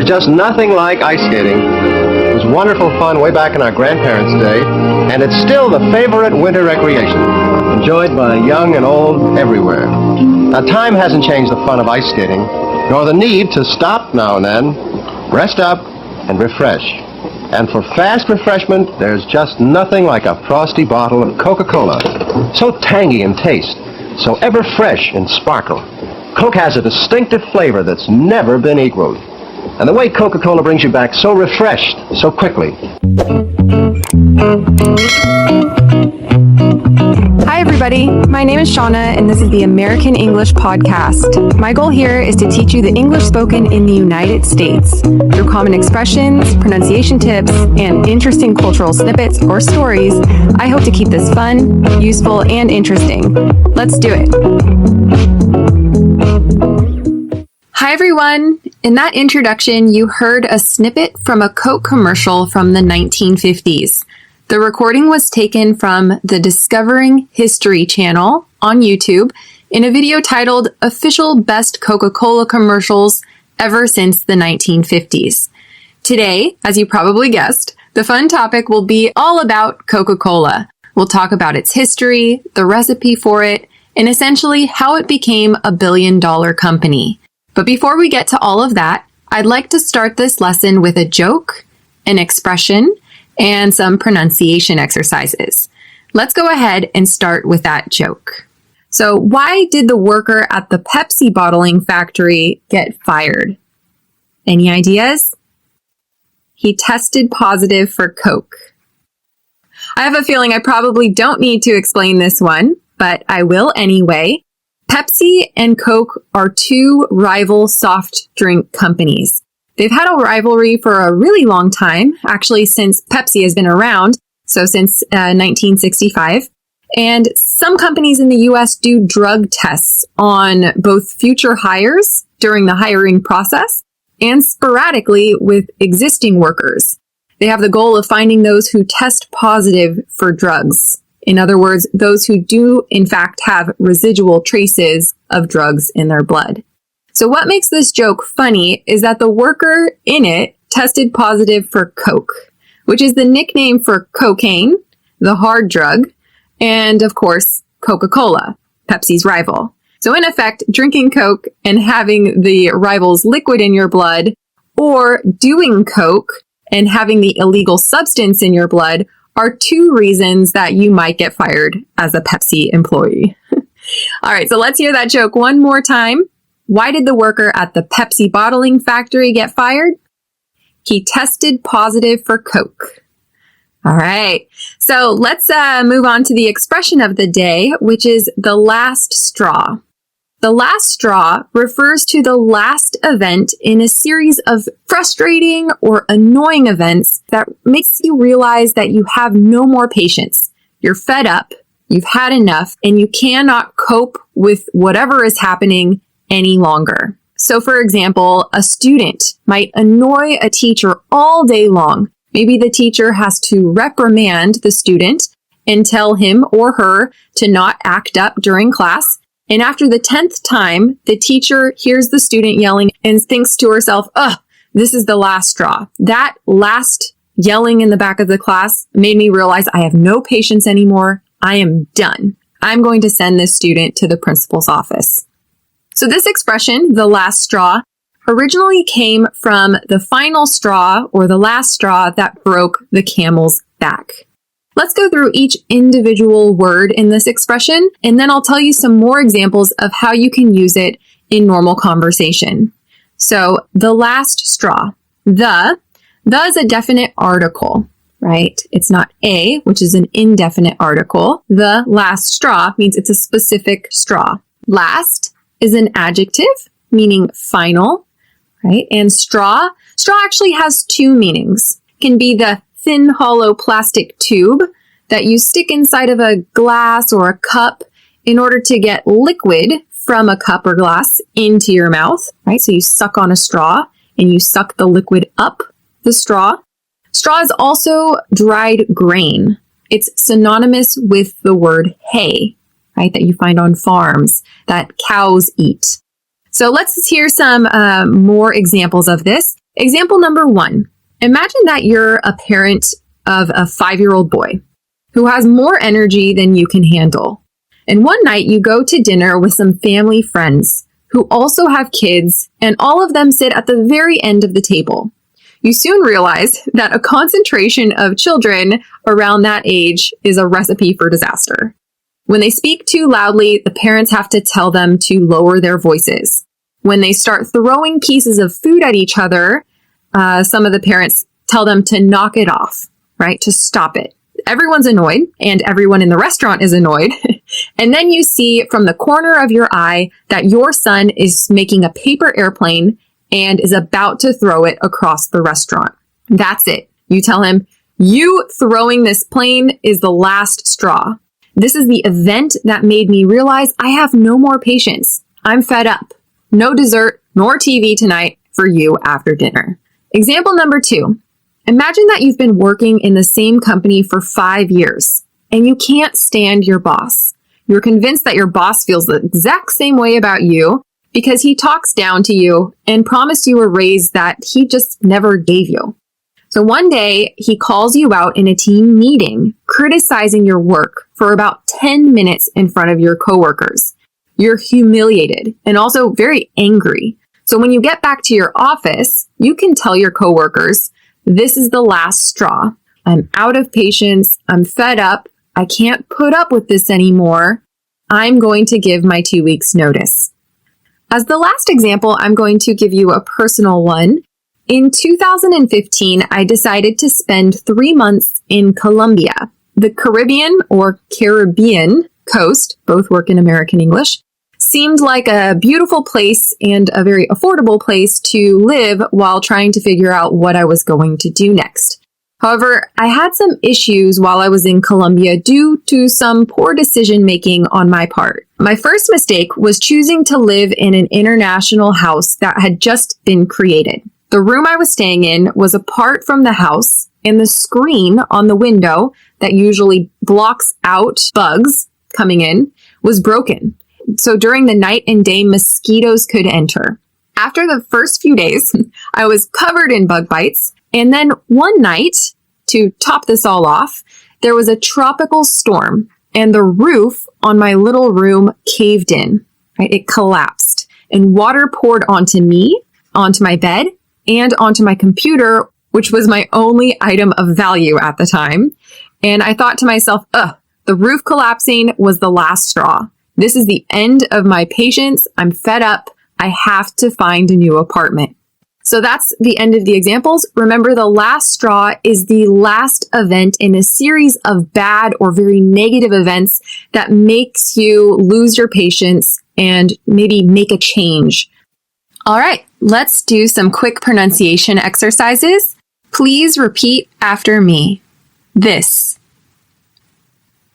There's just nothing like ice skating. It was wonderful fun way back in our grandparents' day, and it's still the favorite winter recreation, enjoyed by young and old everywhere. Now, time hasn't changed the fun of ice skating, nor the need to stop now and then, rest up, and refresh. And for fast refreshment, there's just nothing like a frosty bottle of Coca-Cola. So tangy in taste, so ever fresh in sparkle. Coke has a distinctive flavor that's never been equaled. And the way Coca-Cola brings you back so refreshed, so quickly. Hi everybody, my name is Shana and this is the American English Podcast. My goal here is to teach you the English spoken in the United States through common expressions, pronunciation tips, and interesting cultural snippets or stories. I hope to keep this fun, useful, and interesting. Let's do it. Hi everyone! In that introduction, you heard a snippet from a Coke commercial from the 1950s. The recording was taken from the Discovering History channel on YouTube in a video titled Official Best Coca-Cola Commercials Ever Since the 1950s. Today, as you probably guessed, the fun topic will be all about Coca-Cola. We'll talk about its history, the recipe for it, and essentially how it became a billion-dollar company. But before we get to all of that, I'd like to start this lesson with a joke, an expression, and some pronunciation exercises. Let's go ahead and start with that joke. So, why did the worker at the Pepsi bottling factory get fired? Any ideas? He tested positive for Coke. I have a feeling I probably don't need to explain this one, but I will anyway. Pepsi and Coke are two rival soft drink companies. They've had a rivalry for a really long time, actually since Pepsi has been around, so since 1965. And some companies in the US do drug tests on both future hires during the hiring process and sporadically with existing workers. They have the goal of finding those who test positive for drugs. In other words, those who do, in fact, have residual traces of drugs in their blood. So what makes this joke funny is that the worker in it tested positive for Coke, which is the nickname for cocaine, the hard drug, and, of course, Coca-Cola, Pepsi's rival. So in effect, drinking Coke and having the rival's liquid in your blood, or doing Coke and having the illegal substance in your blood are two reasons that you might get fired as a Pepsi employee. All right, so let's hear that joke one more time. Why did the worker at the Pepsi bottling factory get fired? He tested positive for Coke. All right, so let's move on to the expression of the day, which is the last straw. The last straw refers to the last event in a series of frustrating or annoying events that makes you realize that you have no more patience. You're fed up, you've had enough, and you cannot cope with whatever is happening any longer. So for example, a student might annoy a teacher all day long. Maybe the teacher has to reprimand the student and tell him or her to not act up during class. And after the 10th time, the teacher hears the student yelling and thinks to herself, this is the last straw. That last yelling in the back of the class made me realize I have no patience anymore. I am done. I'm going to send this student to the principal's office. So this expression, the last straw, originally came from the final straw or the last straw that broke the camel's back. Let's go through each individual word in this expression, and then I'll tell you some more examples of how you can use it in normal conversation. So, the last straw. The is a definite article, right? It's not a, which is an indefinite article. The last straw means it's a specific straw. Last is an adjective, meaning final, right? And straw actually has two meanings. It can be the thin, hollow plastic tube that you stick inside of a glass or a cup in order to get liquid from a cup or glass into your mouth, right? So you suck on a straw and you suck the liquid up the straw. Straw is also dried grain. It's synonymous with the word hay, right? That you find on farms that cows eat. So let's hear some more examples of this. Example number 1. Imagine that you're a parent of a 5-year-old boy who has more energy than you can handle. And one night you go to dinner with some family friends who also have kids, and all of them sit at the very end of the table. You soon realize that a concentration of children around that age is a recipe for disaster. When they speak too loudly, the parents have to tell them to lower their voices. When they start throwing pieces of food at each other, some of the parents tell them to knock it off, right? To stop it. Everyone's annoyed, and everyone in the restaurant is annoyed. And then you see from the corner of your eye that your son is making a paper airplane and is about to throw it across the restaurant. That's it. You tell him, you throwing this plane is the last straw. This is the event that made me realize I have no more patience. I'm fed up. No dessert nor TV tonight for you after dinner. Example number 2. Imagine that you've been working in the same company for 5 years and you can't stand your boss. You're convinced that your boss feels the exact same way about you because he talks down to you and promised you a raise that he just never gave you. So one day he calls you out in a team meeting, criticizing your work for about 10 minutes in front of your coworkers. You're humiliated and also very angry. So when you get back to your office, you can tell your coworkers, this is the last straw. I'm out of patience. I'm fed up. I can't put up with this anymore. I'm going to give my 2 weeks notice. As the last example, I'm going to give you a personal one. In 2015, I decided to spend 3 months in Colombia. The Caribbean or Caribbean coast, both work in American English, seemed like a beautiful place and a very affordable place to live while trying to figure out what I was going to do next. However, I had some issues while I was in Colombia due to some poor decision making on my part. My first mistake was choosing to live in an international house that had just been created. The room I was staying in was apart from the house, and the screen on the window that usually blocks out bugs coming in was broken. So during the night and day, mosquitoes could enter. After the first few days, I was covered in bug bites. And then one night, to top this all off, there was a tropical storm and the roof on my little room caved in, right? It collapsed and water poured onto me, onto my bed, and onto my computer, which was my only item of value at the time. And I thought to myself, the roof collapsing was the last straw. This is the end of my patience. I'm fed up. I have to find a new apartment. So that's the end of the examples. Remember, the last straw is the last event in a series of bad or very negative events that makes you lose your patience and maybe make a change. All right, let's do some quick pronunciation exercises. Please repeat after me. This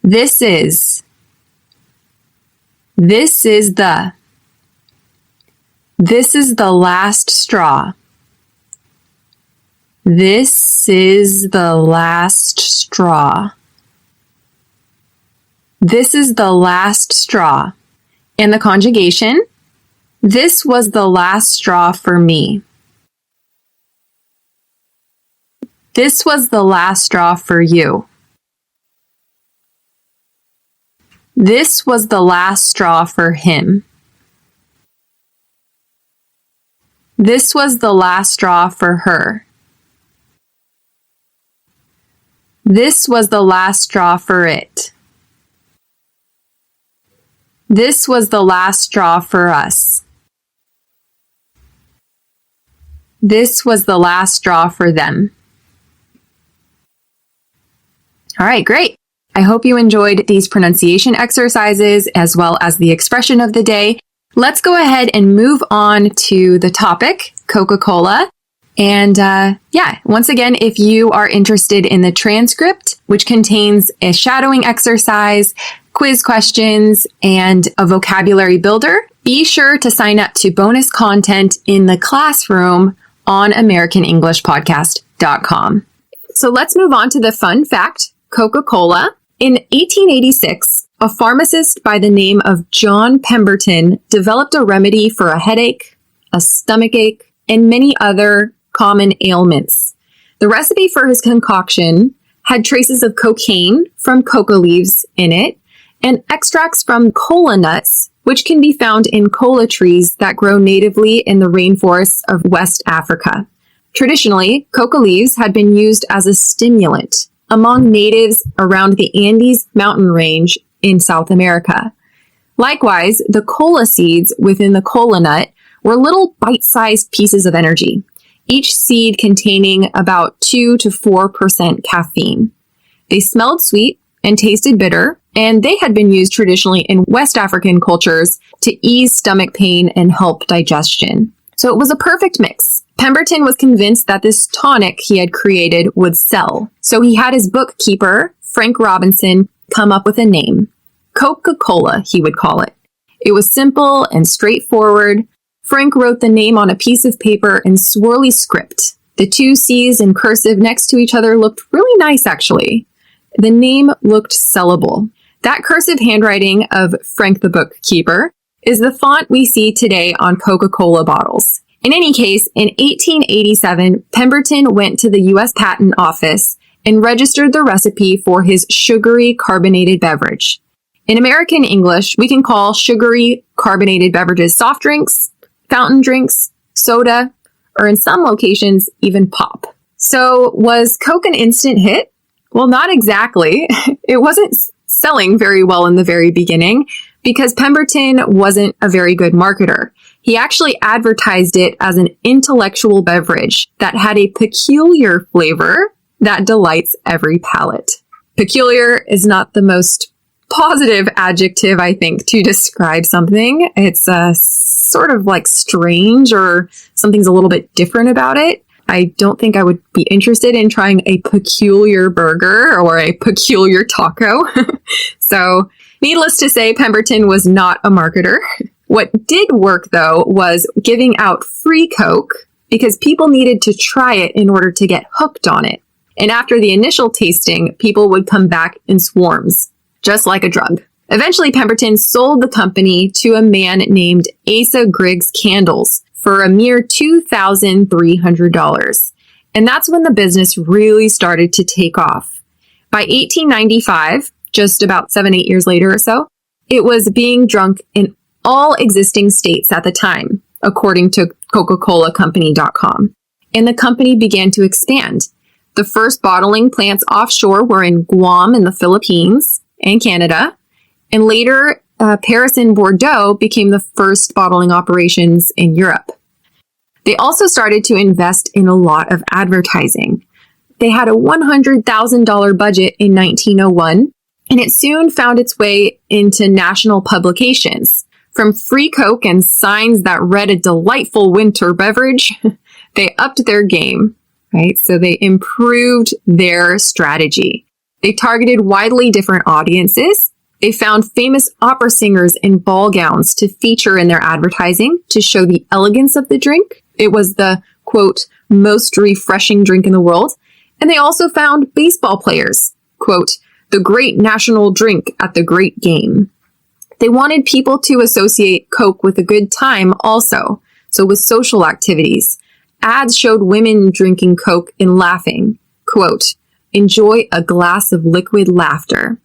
is. This is the. This is the last straw. This is the last straw. This is the last straw. And the conjugation, this was the last straw for me. This was the last straw for you. This was the last straw for him. This was the last straw for her. This was the last straw for it. This was the last straw for us. This was the last straw for them. All right, great. I hope you enjoyed these pronunciation exercises as well as the expression of the day. Let's go ahead and move on to the topic, Coca-Cola. And once again, if you are interested in the transcript, which contains a shadowing exercise, quiz questions, and a vocabulary builder, be sure to sign up to bonus content in the classroom on AmericanEnglishPodcast.com. So let's move on to the fun fact, Coca-Cola. In 1886, a pharmacist by the name of John Pemberton developed a remedy for a headache, a stomachache, and many other common ailments. The recipe for his concoction had traces of cocaine from coca leaves in it and extracts from cola nuts, which can be found in cola trees that grow natively in the rainforests of West Africa. Traditionally, coca leaves had been used as a stimulant among natives around the Andes mountain range in South America. Likewise, the cola seeds within the cola nut were little bite-sized pieces of energy, each seed containing about 2 to 4% caffeine. They smelled sweet and tasted bitter, and they had been used traditionally in West African cultures to ease stomach pain and help digestion. So it was a perfect mix. Pemberton was convinced that this tonic he had created would sell. So he had his bookkeeper, Frank Robinson, come up with a name. Coca-Cola, he would call it. It was simple and straightforward. Frank wrote the name on a piece of paper in swirly script. The two C's in cursive next to each other looked really nice, actually. The name looked sellable. That cursive handwriting of Frank the bookkeeper is the font we see today on Coca-Cola bottles. In any case, in 1887, Pemberton went to the U.S. Patent Office and registered the recipe for his sugary carbonated beverage. In American English, we can call sugary carbonated beverages soft drinks, fountain drinks, soda, or in some locations, even pop. So was Coke an instant hit? Well, not exactly. It wasn't selling very well in the very beginning because Pemberton wasn't a very good marketer. He actually advertised it as an intellectual beverage that had a peculiar flavor that delights every palate. Peculiar is not the most positive adjective, I think, to describe something. It's sort of like strange, or something's a little bit different about it. I don't think I would be interested in trying a peculiar burger or a peculiar taco. So, needless to say, Pemberton was not a marketer. What did work, though, was giving out free Coke because people needed to try it in order to get hooked on it. And after the initial tasting, people would come back in swarms, just like a drug. Eventually, Pemberton sold the company to a man named Asa Griggs Candles for a mere $2,300. And that's when the business really started to take off. By 1895, just about 7-8 years later or so, it was being drunk in all existing states at the time, according to Coca-ColaCompany.com. And the company began to expand. The first bottling plants offshore were in Guam in the Philippines and Canada. And later, Paris and Bordeaux became the first bottling operations in Europe. They also started to invest in a lot of advertising. They had a $100,000 budget in 1901, and it soon found its way into national publications. From free Coke and signs that read a delightful winter beverage, they upped their game, right? So they improved their strategy. They targeted widely different audiences. They found famous opera singers in ball gowns to feature in their advertising to show the elegance of the drink. It was the, quote, most refreshing drink in the world. And they also found baseball players, quote, the great national drink at the great game. They wanted people to associate Coke with a good time also, so with social activities. Ads showed women drinking Coke and laughing, quote, enjoy a glass of liquid laughter.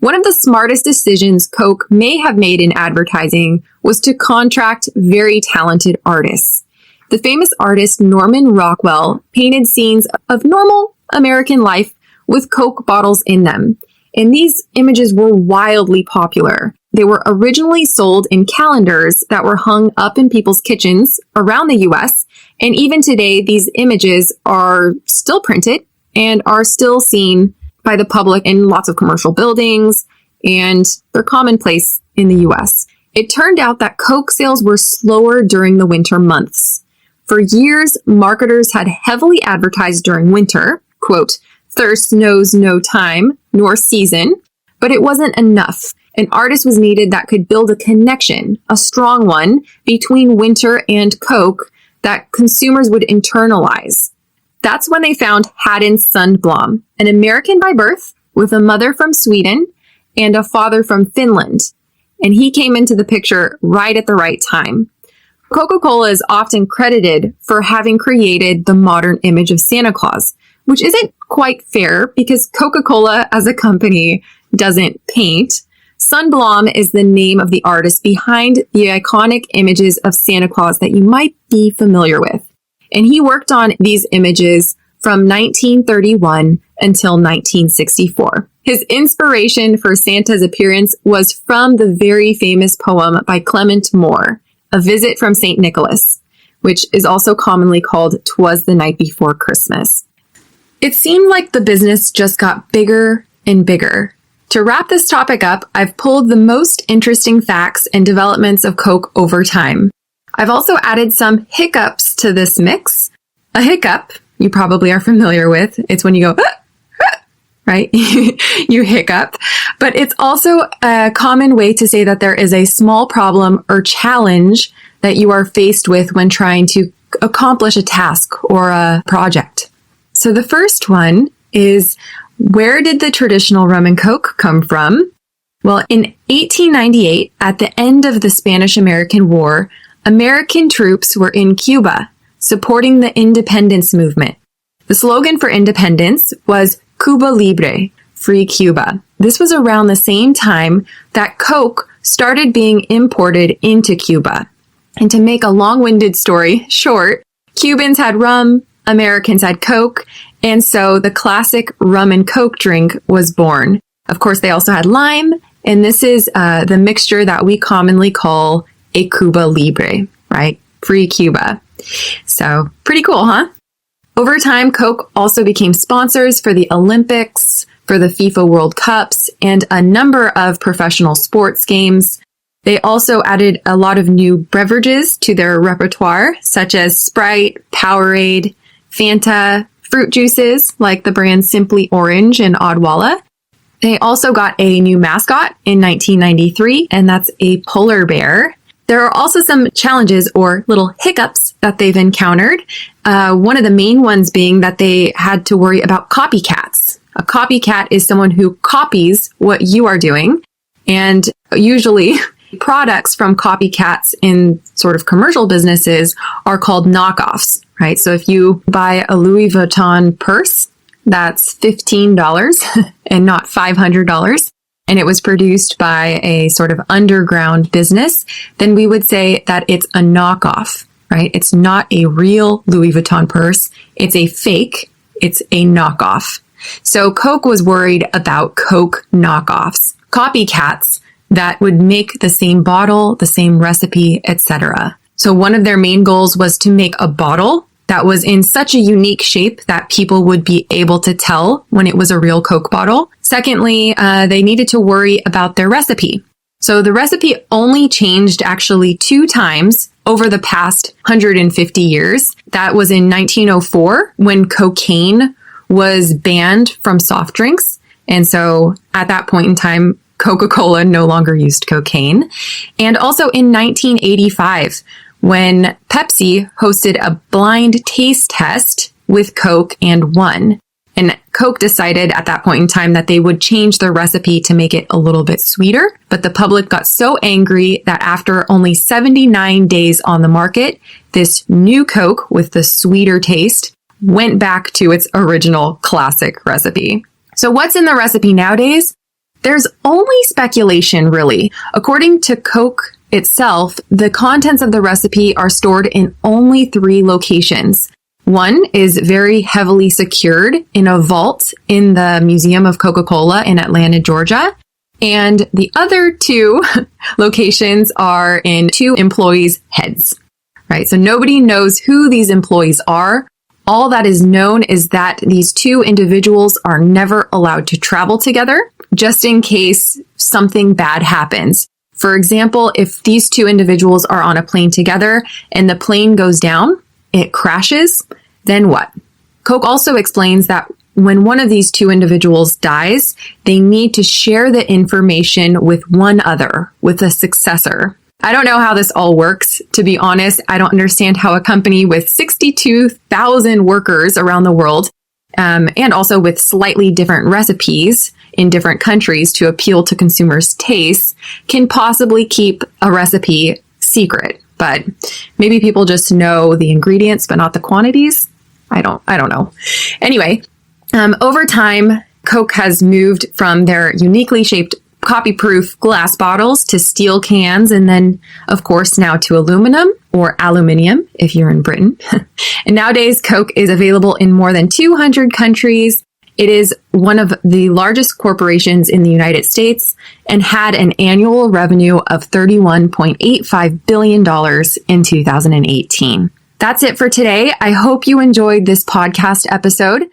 One of the smartest decisions Coke may have made in advertising was to contract very talented artists. The famous artist Norman Rockwell painted scenes of normal American life with Coke bottles in them, and these images were wildly popular. They were originally sold in calendars that were hung up in people's kitchens around the U.S., and even today, these images are still printed and are still seen by the public in lots of commercial buildings, and they're commonplace in the U.S. It turned out that Coke sales were slower during the winter months. For years, marketers had heavily advertised during winter, quote, thirst knows no time nor season, but it wasn't enough. An artist was needed that could build a connection, a strong one, between winter and Coke that consumers would internalize. That's when they found Haddon Sundblom, an American by birth, with a mother from Sweden and a father from Finland. And he came into the picture right at the right time. Coca-Cola is often credited for having created the modern image of Santa Claus, which isn't quite fair because Coca-Cola as a company doesn't paint. Sunblom is the name of the artist behind the iconic images of Santa Claus that you might be familiar with. And he worked on these images from 1931 until 1964. His inspiration for Santa's appearance was from the very famous poem by Clement Moore, A Visit from St. Nicholas, which is also commonly called 'Twas the Night Before Christmas. It seemed like the business just got bigger and bigger. To wrap this topic up, I've pulled the most interesting facts and developments of Coke over time. I've also added some hiccups to this mix. A hiccup, you probably are familiar with. It's when you go, right? You hiccup. But it's also a common way to say that there is a small problem or challenge that you are faced with when trying to accomplish a task or a project. So the first one is, where did the traditional rum and Coke come from? Well, in 1898, at the end of the Spanish-American War, American troops were in Cuba, supporting the independence movement. The slogan for independence was Cuba Libre, Free Cuba. This was around the same time that Coke started being imported into Cuba. And to make a long-winded story short, Cubans had rum, Americans had Coke, and so the classic rum and Coke drink was born. Of course, they also had lime, and this is the mixture that we commonly call a Cuba Libre, right? Free Cuba. So pretty cool, huh? Over time, Coke also became sponsors for the Olympics, for the FIFA World Cups, and a number of professional sports games. They also added a lot of new beverages to their repertoire, such as Sprite, Powerade, Fanta, fruit juices like the brands Simply Orange and Odwalla. They also got a new mascot in 1993, and that's a polar bear. There are also some challenges or little hiccups that they've encountered. One of the main ones being that they had to worry about copycats. A copycat is someone who copies what you are doing, and usually products from copycats in sort of commercial businesses are called knockoffs, right? So if you buy a Louis Vuitton purse, that's $15 and not $500, and it was produced by a sort of underground business, then we would say that it's a knockoff, right? It's not a real Louis Vuitton purse. It's a fake. It's a knockoff. So Coke was worried about Coke knockoffs, copycats that would make the same bottle, the same recipe, etc. So one of their main goals was to make a bottle that was in such a unique shape that people would be able to tell when it was a real Coke bottle. Secondly, they needed to worry about their recipe. So the recipe only changed actually 2 times over the past 150 years. That was in 1904 when cocaine was banned from soft drinks. And so at that point in time, Coca-Cola no longer used cocaine. And also in 1985, when Pepsi hosted a blind taste test with Coke and won. And Coke decided at that point in time that they would change the recipe to make it a little bit sweeter. But the public got so angry that after only 79 days on the market, this new Coke with the sweeter taste went back to its original classic recipe. So what's in the recipe nowadays? There's only speculation, really. According to Coke itself, the contents of the recipe are stored in only 3 locations. One is very heavily secured in a vault in the Museum of Coca-Cola in Atlanta, Georgia. And the other 2 locations are in 2 employees' heads, right? So nobody knows who these employees are. All that is known is that these 2 individuals are never allowed to travel together, just in case something bad happens. For example, if these 2 individuals are on a plane together and the plane goes down, it crashes, then what? Coke also explains that when one of these 2 individuals dies, they need to share the information with one other, with a successor. I don't know how this all works. To be honest, I don't understand how a company with 62,000 workers around the world, and also with slightly different recipes in different countries to appeal to consumers' tastes, can possibly keep a recipe secret. but maybe people just know the ingredients, but not the quantities. I don't know. Anyway, over time, Coke has moved from their uniquely shaped copy-proof glass bottles to steel cans, and then, of course, now to aluminum or aluminium if you're in Britain. And nowadays, Coke is available in more than 200 countries. It is one of the largest corporations in the United States and had an annual revenue of $31.85 billion in 2018. That's it for today. I hope you enjoyed this podcast episode.